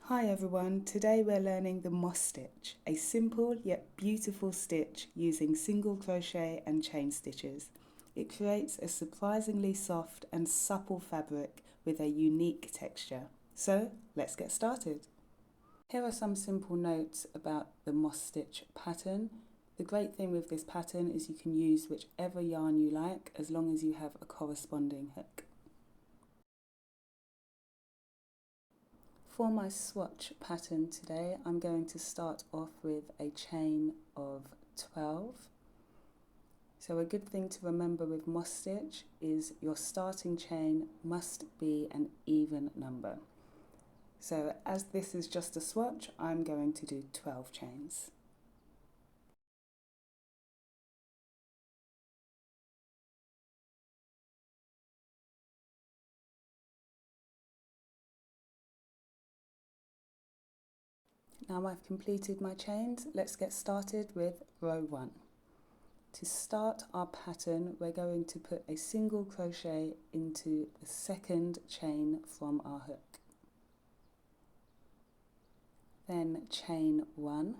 Hi everyone, today we're learning the moss stitch, a simple yet beautiful stitch using single crochet and chain stitches. It creates a surprisingly soft and supple fabric with a unique texture. So let's get started. Here are some simple notes about the moss stitch pattern. The great thing with this pattern is you can use whichever yarn you like as long as you have a corresponding hook. For my swatch pattern today, I'm going to start off with a chain of 12. So a good thing to remember with moss stitch is your starting chain must be an even number. So as this is just a swatch, I'm going to do 12 chains. Now I've completed my chains, let's get started with row 1. To start our pattern, we're going to put a single crochet into the second chain from our hook. Then chain 1,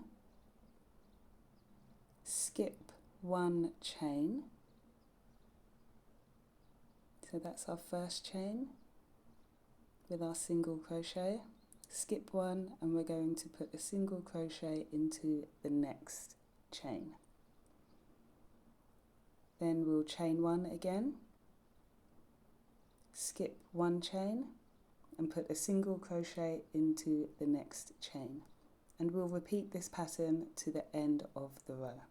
skip 1 chain, so that's our first chain with our single crochet, skip 1 and we're going to put a single crochet into the next chain. Then we'll chain 1 again, skip 1 chain and put a single crochet into the next chain. And we'll repeat this pattern to the end of the row.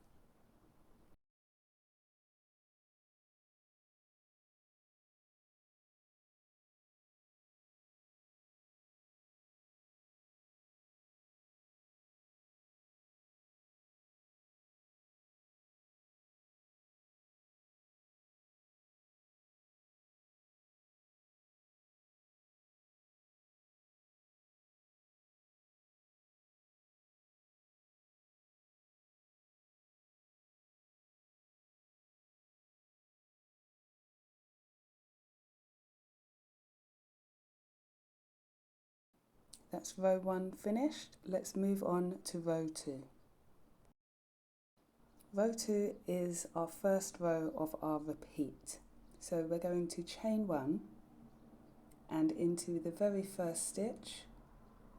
That's row 1 finished. Let's move on to row 2. Row 2 is our first row of our repeat. So we're going to chain 1 and into the very first stitch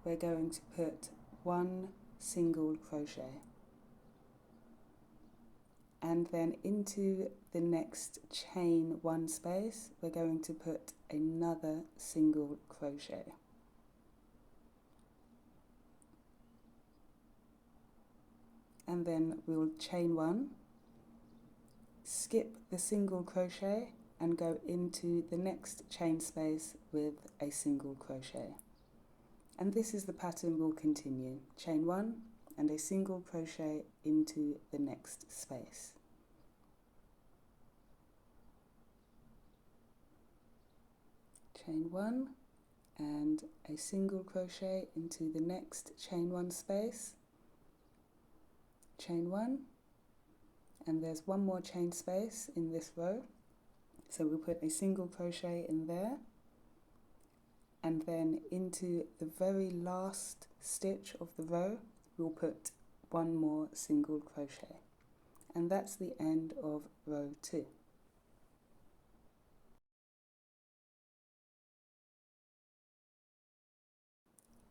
we're going to put 1 single crochet. And then into the next chain 1 space we're going to put another single crochet. And then we'll chain 1, skip the single crochet and go into the next chain space with a single crochet. And this is the pattern we'll continue. Chain 1 and a single crochet into the next space. Chain 1 and a single crochet into the next chain 1 space. Chain 1 and there's one more chain space in this row, so we'll put a single crochet in there and then into the very last stitch of the row we'll put one more single crochet, and that's the end of row 2.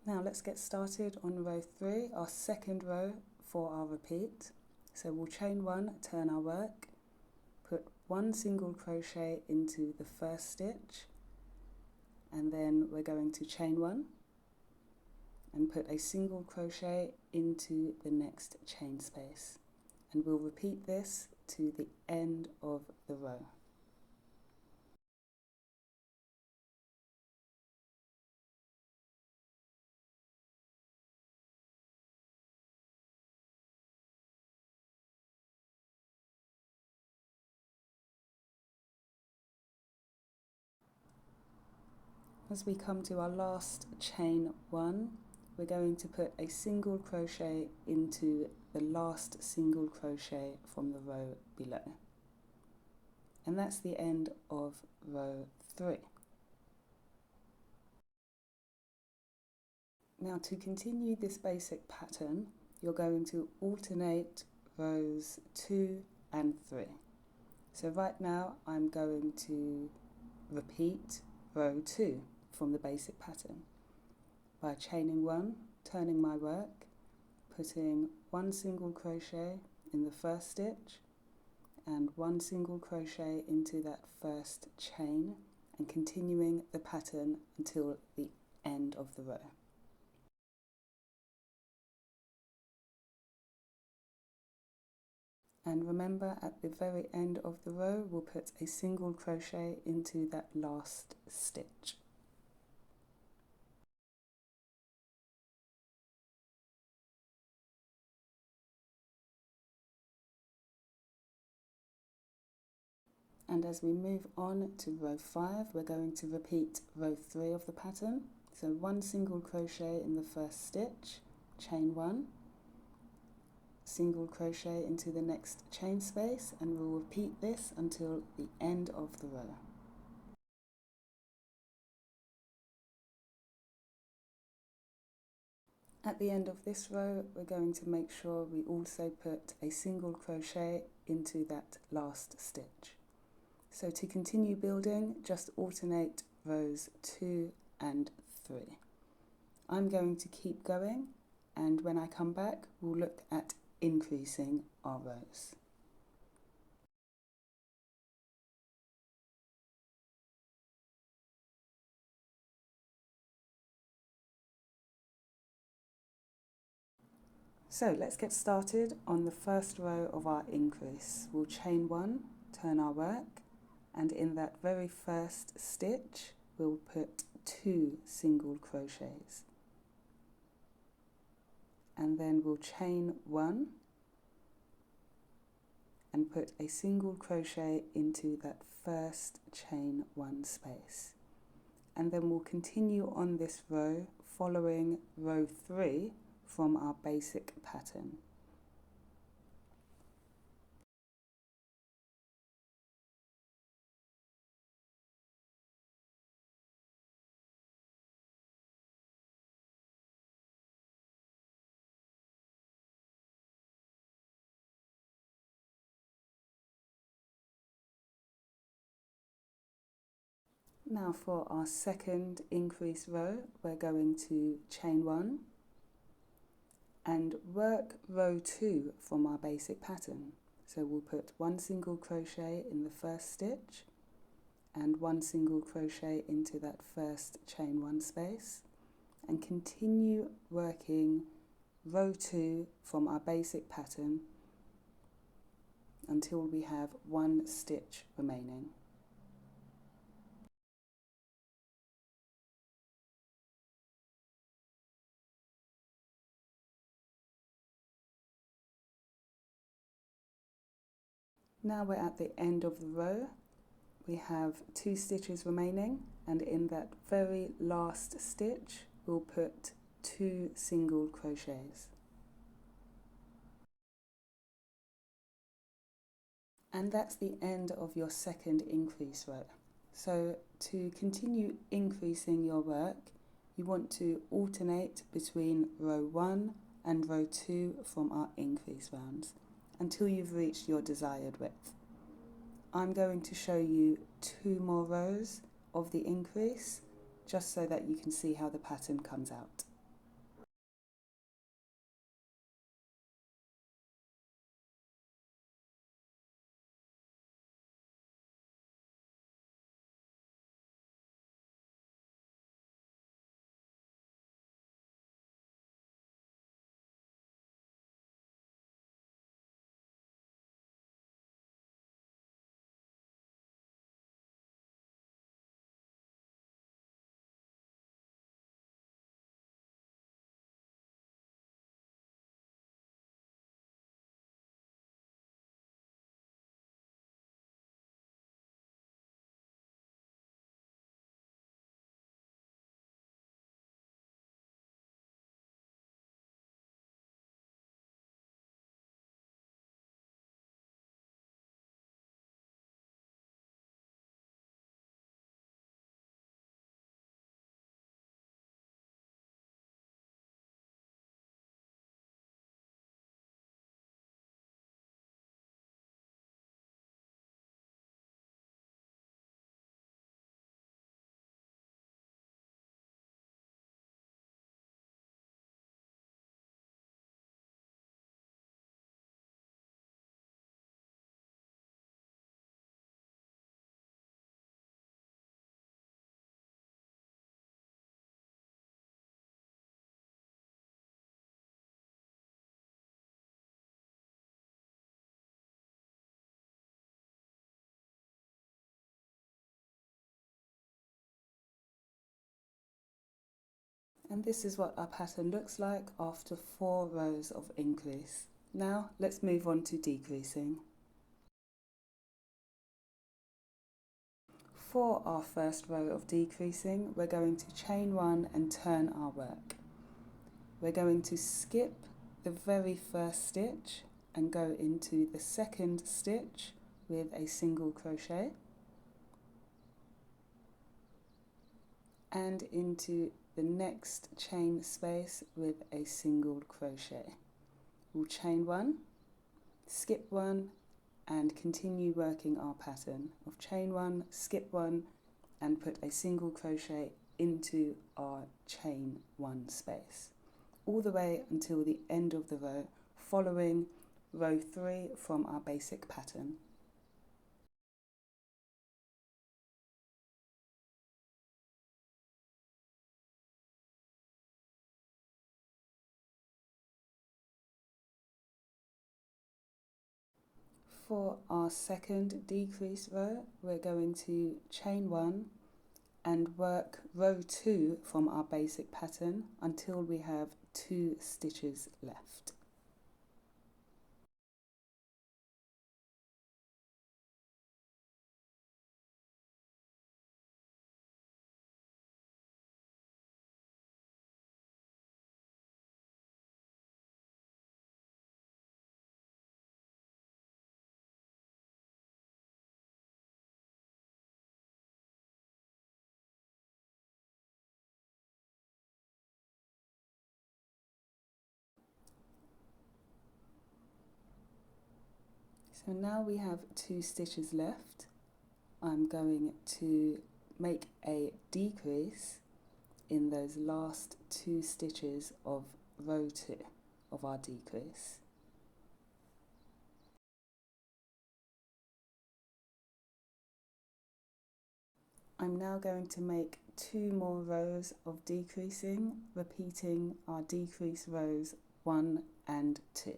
Now let's get started on row 3, our second row for our repeat. So we'll chain 1, turn our work, put 1 single crochet into the first stitch, and then we're going to chain 1 and put a single crochet into the next chain space. And we'll repeat this to the end of the row. As we come to our last chain 1, we're going to put a single crochet into the last single crochet from the row below. And that's the end of row 3. Now to continue this basic pattern, you're going to alternate rows 2 and 3. So right now I'm going to repeat row 2 from the basic pattern by chaining 1, turning my work, putting 1 single crochet in the first stitch and 1 single crochet into that first chain, and continuing the pattern until the end of the row. And remember, at the very end of the row we'll put a single crochet into that last stitch. And as we move on to row 5, we're going to repeat row 3 of the pattern. So 1 single crochet in the first stitch, chain 1, single crochet into the next chain space, and we'll repeat this until the end of the row. At the end of this row, we're going to make sure we also put a single crochet into that last stitch. So to continue building, just alternate rows 2 and 3. I'm going to keep going, and when I come back, we'll look at increasing our rows. So let's get started on the first row of our increase. We'll chain 1, turn our work, and in that very first stitch we'll put 2 single crochets, and then we'll chain 1 and put a single crochet into that first chain 1 space, and then we'll continue on this row following row 3 from our basic pattern. Now for our second increase row, we're going to chain 1 and work row 2 from our basic pattern. So we'll put 1 single crochet in the first stitch and 1 single crochet into that first chain 1 space, and continue working row 2 from our basic pattern until we have 1 stitch remaining. Now we're at the end of the row. We have 2 stitches remaining, and in that very last stitch we'll put 2 single crochets. And that's the end of your second increase row. So to continue increasing your work, you want to alternate between row 1 and row 2 from our increase rounds until you've reached your desired width. I'm going to show you 2 more rows of the increase just so that you can see how the pattern comes out. And this is what our pattern looks like after 4 rows of increase. Now let's move on to decreasing. For our first row of decreasing, we're going to chain 1 and turn our work. We're going to skip the very first stitch and go into the second stitch with a single crochet and into the next chain space with a single crochet. We'll chain 1, skip 1 and continue working our pattern of chain 1, skip 1 and put a single crochet into our chain 1 space all the way until the end of the row, following row 3 from our basic pattern. For our second decrease row, we're going to chain 1 and work row 2 from our basic pattern until we have 2 stitches left. So now we have 2 stitches left. I'm going to make a decrease in those last 2 stitches of row 2 of our decrease. I'm now going to make 2 more rows of decreasing, repeating our decrease rows 1 and 2.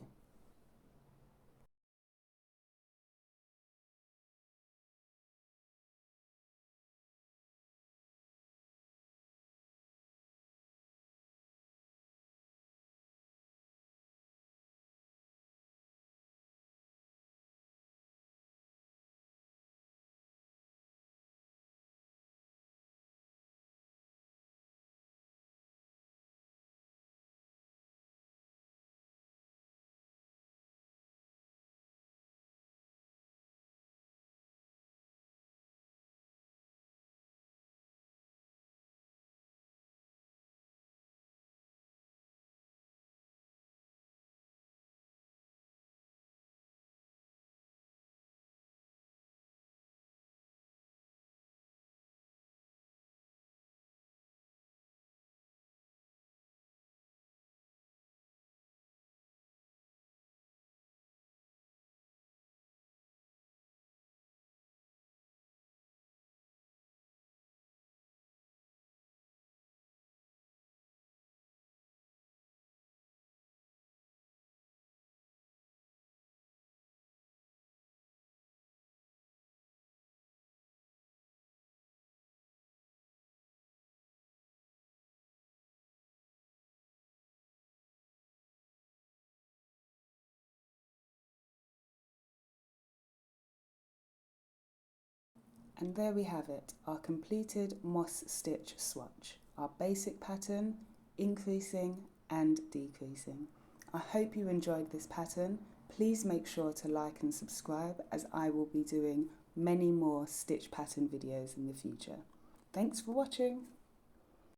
And there we have it, our completed moss stitch swatch, our basic pattern, increasing and decreasing. I hope you enjoyed this pattern. Please make sure to like and subscribe, as I will be doing many more stitch pattern videos in the future. Thanks for watching.